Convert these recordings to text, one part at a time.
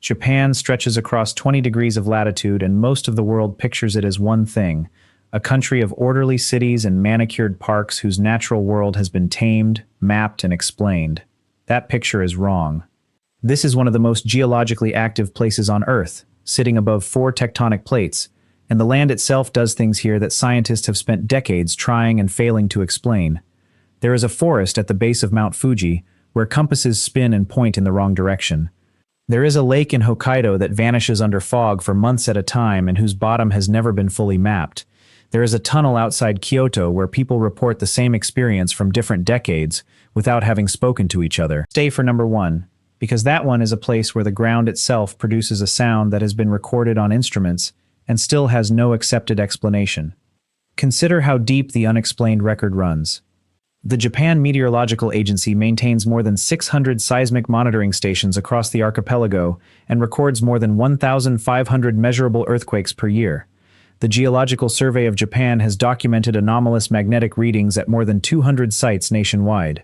Japan stretches across 20 degrees of latitude, and most of the world pictures it as one thing, a country of orderly cities and manicured parks whose natural world has been tamed, mapped, and explained. That picture is wrong. This is one of the most geologically active places on Earth, sitting above 4 tectonic plates, and the land itself does things here that scientists have spent decades trying and failing to explain. There is a forest at the base of Mount Fuji, where compasses spin and point in the wrong direction. There is a lake in Hokkaido that vanishes under fog for months at a time and whose bottom has never been fully mapped. There is a tunnel outside Kyoto where people report the same experience from different decades without having spoken to each other. Stay for number 1, because that one is a place where the ground itself produces a sound that has been recorded on instruments and still has no accepted explanation. Consider how deep the unexplained record runs. The Japan Meteorological Agency maintains more than 600 seismic monitoring stations across the archipelago and records more than 1,500 measurable earthquakes per year. The Geological Survey of Japan has documented anomalous magnetic readings at more than 200 sites nationwide.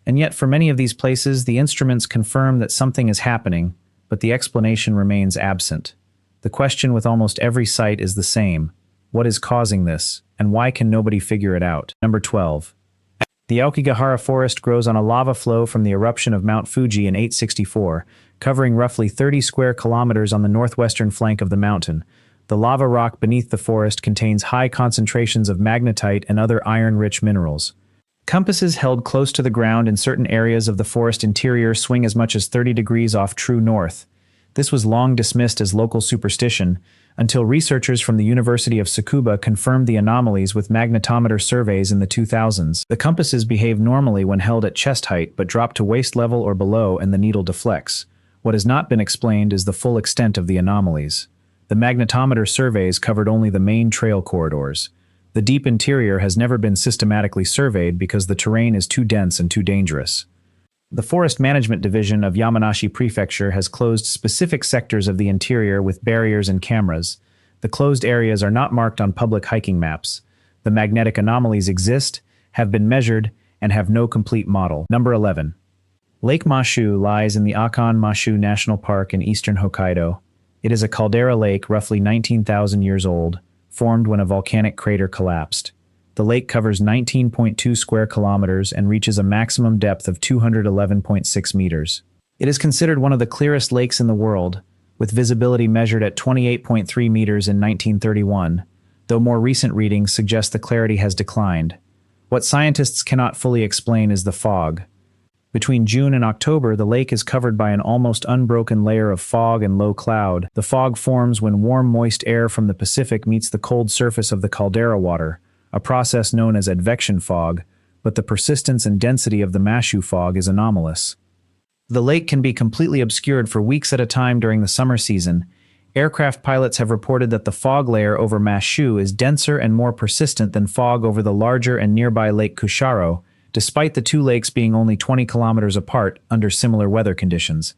And yet, for many of these places, the instruments confirm that something is happening, but the explanation remains absent. The question with almost every site is the same. What is causing this, and why can nobody figure it out? Number 12. The Aokigahara forest grows on a lava flow from the eruption of Mount Fuji in 864, covering roughly 30 square kilometers on the northwestern flank of the mountain. The lava rock beneath the forest contains high concentrations of magnetite and other iron-rich minerals. Compasses held close to the ground in certain areas of the forest interior swing as much as 30 degrees off true north. This was long dismissed as local superstition, until researchers from the University of Tsukuba confirmed the anomalies with magnetometer surveys in the 2000s. The compasses behave normally when held at chest height but drop to waist level or below and the needle deflects. What has not been explained is the full extent of the anomalies. The magnetometer surveys covered only the main trail corridors. The deep interior has never been systematically surveyed because the terrain is too dense and too dangerous. The Forest Management Division of Yamanashi Prefecture has closed specific sectors of the interior with barriers and cameras. The closed areas are not marked on public hiking maps. The magnetic anomalies exist, have been measured, and have no complete model. Number 11. Lake Mashu lies in the Akan Mashu National Park in eastern Hokkaido. It is a caldera lake roughly 19,000 years old, formed when a volcanic crater collapsed. The lake covers 19.2 square kilometers and reaches a maximum depth of 211.6 meters. It is considered one of the clearest lakes in the world, with visibility measured at 28.3 meters in 1931, though more recent readings suggest the clarity has declined. What scientists cannot fully explain is the fog. Between June and October, the lake is covered by an almost unbroken layer of fog and low cloud. The fog forms when warm, moist air from the Pacific meets the cold surface of the caldera water, a process known as advection fog, but the persistence and density of the Mashu fog is anomalous. The lake can be completely obscured for weeks at a time during the summer season. Aircraft pilots have reported that the fog layer over Mashu is denser and more persistent than fog over the larger and nearby Lake Kusharo, despite the two lakes being only 20 kilometers apart under similar weather conditions.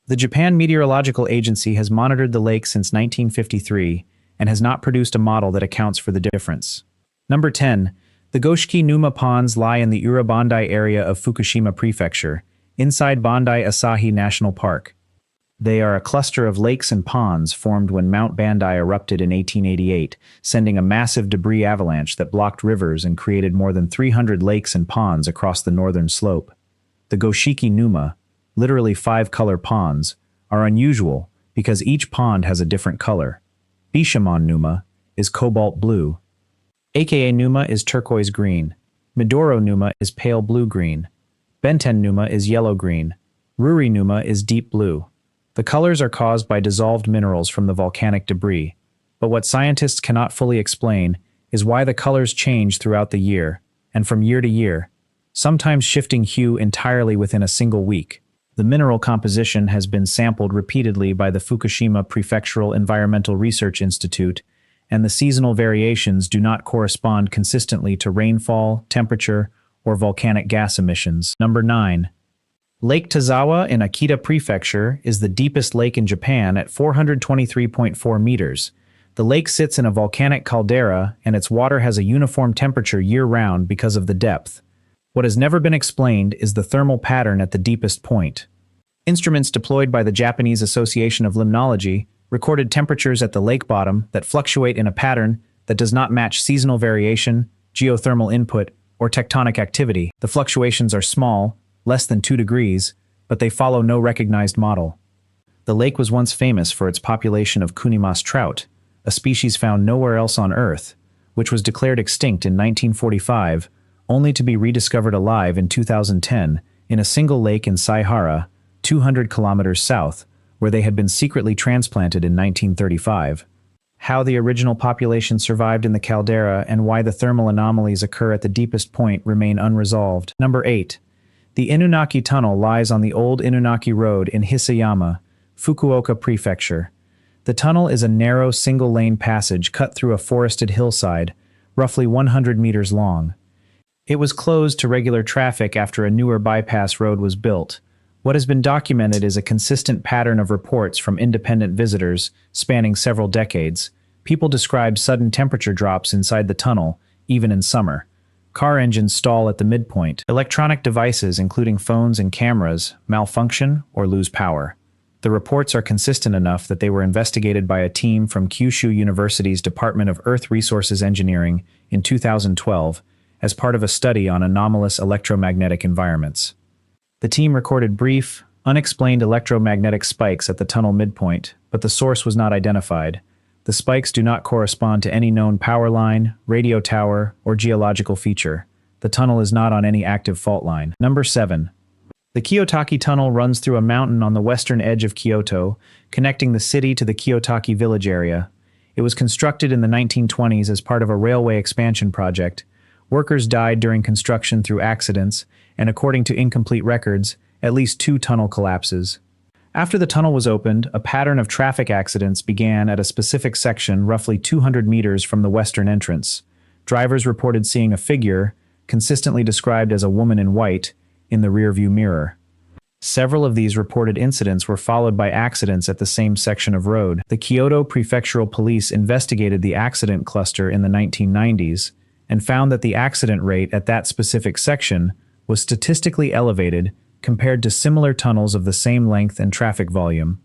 The Japan Meteorological Agency has monitored the lake since 1953 and has not produced a model that accounts for the difference. Number 10. The Goshiki Numa Ponds lie in the Urabandai area of Fukushima Prefecture, inside Bandai Asahi National Park. They are a cluster of lakes and ponds formed when Mount Bandai erupted in 1888, sending a massive debris avalanche that blocked rivers and created more than 300 lakes and ponds across the northern slope. The Goshiki Numa, literally 5-color ponds, are unusual because each pond has a different color. Bishamon Numa is cobalt blue. Aka Numa is turquoise green. Midoro Numa is pale blue-green. Benten Numa is yellow-green. Ruri Numa is deep blue. The colors are caused by dissolved minerals from the volcanic debris, but what scientists cannot fully explain is why the colors change throughout the year, and from year to year, sometimes shifting hue entirely within a single week. The mineral composition has been sampled repeatedly by the Fukushima Prefectural Environmental Research Institute, and the seasonal variations do not correspond consistently to rainfall, temperature, or volcanic gas emissions. Number 9. Lake Tazawa in Akita Prefecture is the deepest lake in Japan at 423.4 meters. The lake sits in a volcanic caldera, and its water has a uniform temperature year-round because of the depth. What has never been explained is the thermal pattern at the deepest point. Instruments deployed by the Japanese Association of Limnology recorded temperatures at the lake bottom that fluctuate in a pattern that does not match seasonal variation, geothermal input, or tectonic activity. The fluctuations are small, less than 2 degrees, but they follow no recognized model. The lake was once famous for its population of kunimas trout, a species found nowhere else on Earth, which was declared extinct in 1945, only to be rediscovered alive in 2010 in a single lake in Saihara, 200 kilometers south, where they had been secretly transplanted in 1935. How the original population survived in the caldera and why the thermal anomalies occur at the deepest point remain unresolved. Number 8. The Inunaki Tunnel lies on the old Inunaki Road in Hisayama, Fukuoka Prefecture. The tunnel is a narrow single-lane passage cut through a forested hillside, roughly 100 meters long. It was closed to regular traffic after a newer bypass road was built. What has been documented is a consistent pattern of reports from independent visitors spanning several decades. People describe sudden temperature drops inside the tunnel, even in summer. Car engines stall at the midpoint. Electronic devices, including phones and cameras, malfunction or lose power. The reports are consistent enough that they were investigated by a team from Kyushu University's Department of Earth Resources Engineering in 2012 as part of a study on anomalous electromagnetic environments. The team recorded brief, unexplained electromagnetic spikes at the tunnel midpoint, but the source was not identified. The spikes do not correspond to any known power line, radio tower, or geological feature. The tunnel is not on any active fault line. Number 7. The Kiyotaki Tunnel runs through a mountain on the western edge of Kyoto, connecting the city to the Kiyotaki village area. It was constructed in the 1920s as part of a railway expansion project. Workers died during construction through accidents, and according to incomplete records, at least 2 tunnel collapses. After the tunnel was opened, a pattern of traffic accidents began at a specific section roughly 200 meters from the western entrance. Drivers reported seeing a figure, consistently described as a woman in white, in the rearview mirror. Several of these reported incidents were followed by accidents at the same section of road. The Kyoto Prefectural Police investigated the accident cluster in the 1990s and found that the accident rate at that specific section was statistically elevated compared to similar tunnels of the same length and traffic volume.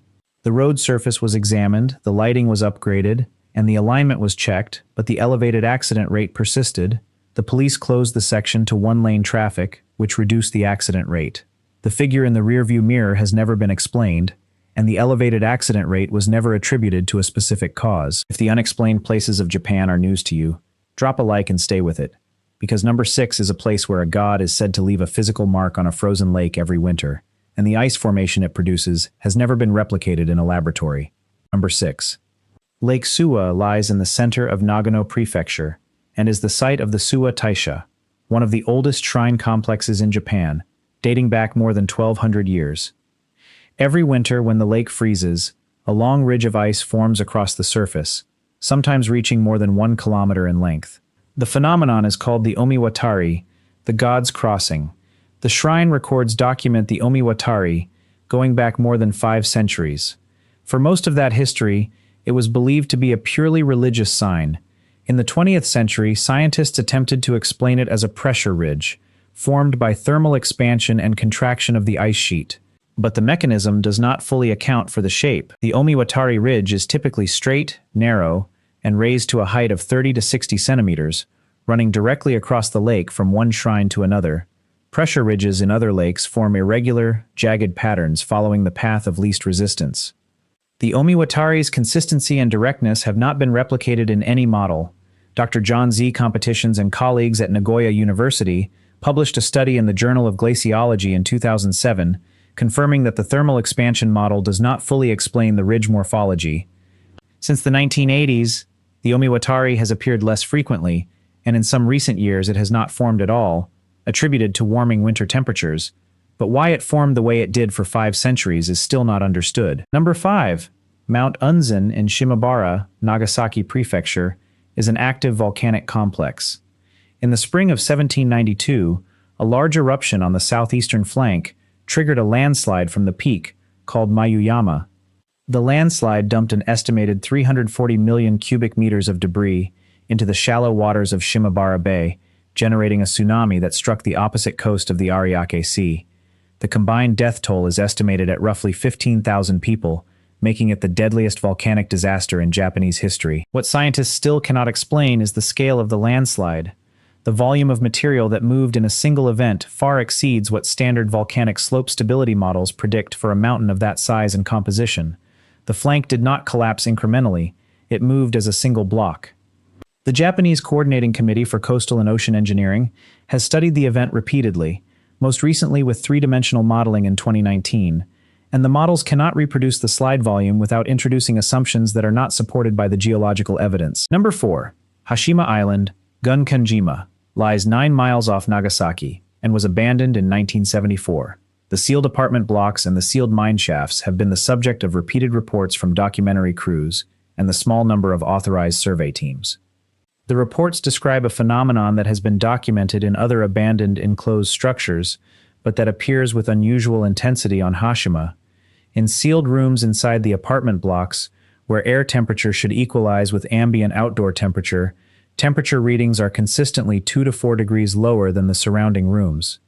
The road surface was examined, the lighting was upgraded, and the alignment was checked, but the elevated accident rate persisted. The police closed the section to one-lane traffic, which reduced the accident rate. The figure in the rearview mirror has never been explained, and the elevated accident rate was never attributed to a specific cause. If the unexplained places of Japan are news to you, drop a like and stay with it, because number 6 is a place where a god is said to leave a physical mark on a frozen lake every winter, and the ice formation it produces has never been replicated in a laboratory. Number 6. Lake Suwa lies in the center of Nagano Prefecture, and is the site of the Suwa Taisha, one of the oldest shrine complexes in Japan, dating back more than 1,200 years. Every winter when the lake freezes, a long ridge of ice forms across the surface, sometimes reaching more than 1 kilometer in length. The phenomenon is called the Omiwatari, the God's Crossing. The shrine records document the Omiwatari, going back more than 5 centuries. For most of that history, it was believed to be a purely religious sign. In the 20th century, scientists attempted to explain it as a pressure ridge, formed by thermal expansion and contraction of the ice sheet. But the mechanism does not fully account for the shape. The Omiwatari Ridge is typically straight, narrow, and raised to a height of 30 to 60 centimeters, running directly across the lake from one shrine to another. Pressure ridges in other lakes form irregular, jagged patterns following the path of least resistance. The Omiwatari's consistency and directness have not been replicated in any model. Dr. John Z. Competitions and colleagues at Nagoya University published a study in the Journal of Glaciology in 2007, confirming that the thermal expansion model does not fully explain the ridge morphology. Since the 1980s, the Omiwatari has appeared less frequently, and in some recent years it has not formed at all, attributed to warming winter temperatures. But why it formed the way it did for 5 centuries is still not understood. Number 5. Mount Unzen in Shimabara, Nagasaki Prefecture, is an active volcanic complex. In the spring of 1792, a large eruption on the southeastern flank triggered a landslide from the peak, called Mayuyama. The landslide dumped an estimated 340 million cubic meters of debris into the shallow waters of Shimabara Bay, generating a tsunami that struck the opposite coast of the Ariake Sea. The combined death toll is estimated at roughly 15,000 people, making it the deadliest volcanic disaster in Japanese history. What scientists still cannot explain is the scale of the landslide. The volume of material that moved in a single event far exceeds what standard volcanic slope stability models predict for a mountain of that size and composition. The flank did not collapse incrementally, it moved as a single block. The Japanese Coordinating Committee for Coastal and Ocean Engineering has studied the event repeatedly, most recently with three-dimensional modeling in 2019, and the models cannot reproduce the slide volume without introducing assumptions that are not supported by the geological evidence. Number 4. Hashima Island, Gunkanjima, lies 9 miles off Nagasaki, and was abandoned in 1974. The sealed apartment blocks and the sealed mine shafts have been the subject of repeated reports from documentary crews and the small number of authorized survey teams. The reports describe a phenomenon that has been documented in other abandoned enclosed structures, but that appears with unusual intensity on Hashima. In sealed rooms inside the apartment blocks, where air temperature should equalize with ambient outdoor temperature, temperature readings are consistently 2 to 4 degrees lower than the surrounding rooms.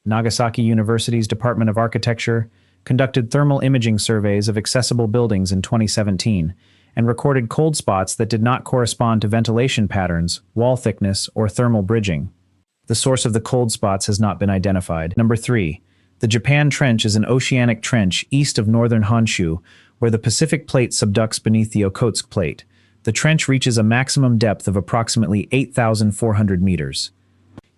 Nagasaki University's Department of Architecture conducted thermal imaging surveys of accessible buildings in 2017 and recorded cold spots that did not correspond to ventilation patterns, wall thickness, or thermal bridging. The source of the cold spots has not been identified. Number 3. The Japan Trench is an oceanic trench east of northern Honshu, where the Pacific Plate subducts beneath the Okhotsk Plate. The trench reaches a maximum depth of approximately 8,400 meters.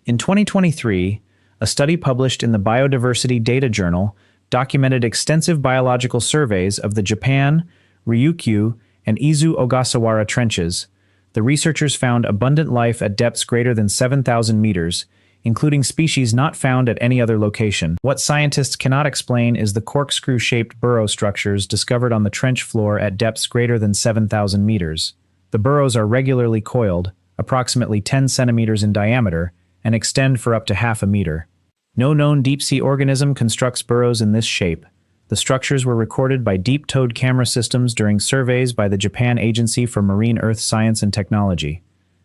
In 2023, a study published in the Biodiversity Data Journal documented extensive biological surveys of the Japan, Ryukyu, and Izu Ogasawara trenches. The researchers found abundant life at depths greater than 7,000 meters, including species not found at any other location. What scientists cannot explain is the corkscrew-shaped burrow structures discovered on the trench floor at depths greater than 7,000 meters. The burrows are regularly coiled, approximately 10 centimeters in diameter, and extend for up to half a meter. No known deep-sea organism constructs burrows in this shape. The structures were recorded by deep-towed camera systems during surveys by the Japan Agency for Marine Earth Science and Technology.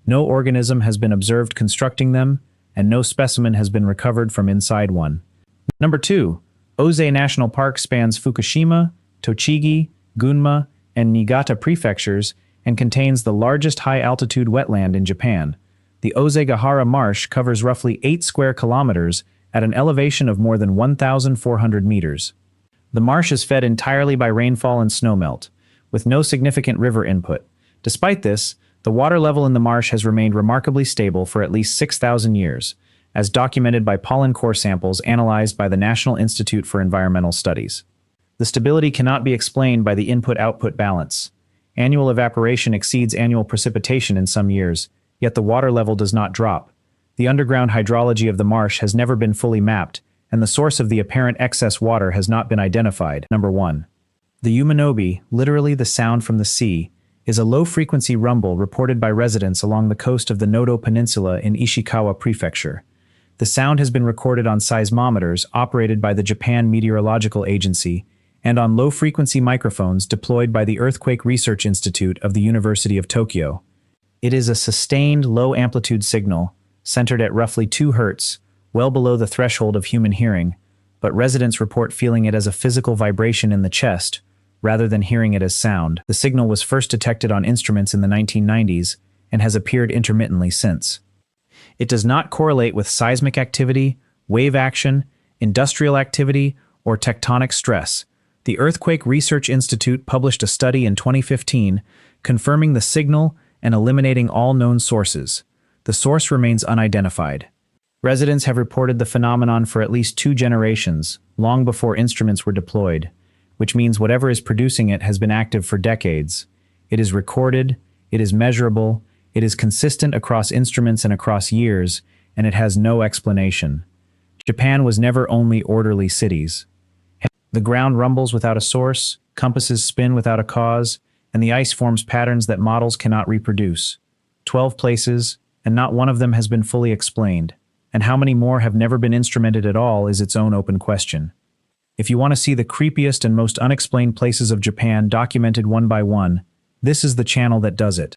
No organism has been observed constructing them, and no specimen has been recovered from inside one. Number 2. Ozei National Park spans Fukushima, Tochigi, Gunma, and Niigata prefectures and contains the largest high-altitude wetland in Japan. The Ozegahara Marsh covers roughly 8 square kilometers at an elevation of more than 1,400 meters. The marsh is fed entirely by rainfall and snowmelt, with no significant river input. Despite this, the water level in the marsh has remained remarkably stable for at least 6,000 years, as documented by pollen core samples analyzed by the National Institute for Environmental Studies. The stability cannot be explained by the input-output balance. Annual evaporation exceeds annual precipitation in some years, yet the water level does not drop. The underground hydrology of the marsh has never been fully mapped, and the source of the apparent excess water has not been identified. Number 1. The Uminobe, literally the sound from the sea, is a low-frequency rumble reported by residents along the coast of the Noto Peninsula in Ishikawa Prefecture. The sound has been recorded on seismometers operated by the Japan Meteorological Agency and on low-frequency microphones deployed by the Earthquake Research Institute of the University of Tokyo. It is a sustained, low-amplitude signal, centered at roughly 2 Hz, well below the threshold of human hearing, but residents report feeling it as a physical vibration in the chest, rather than hearing it as sound. The signal was first detected on instruments in the 1990s and has appeared intermittently since. It does not correlate with seismic activity, wave action, industrial activity, or tectonic stress. The Earthquake Research Institute published a study in 2015 confirming the signal and eliminating all known sources. The source remains unidentified. Residents have reported the phenomenon for at least 2 generations, long before instruments were deployed, which means whatever is producing it has been active for decades. It is recorded, it is measurable, it is consistent across instruments and across years, and it has no explanation. Japan was never only orderly cities. The ground rumbles without a source, compasses spin without a cause, and the ice forms patterns that models cannot reproduce. 12 places, and not one of them has been fully explained. And how many more have never been instrumented at all is its own open question. If you want to see the creepiest and most unexplained places of Japan documented one by one, this is the channel that does it.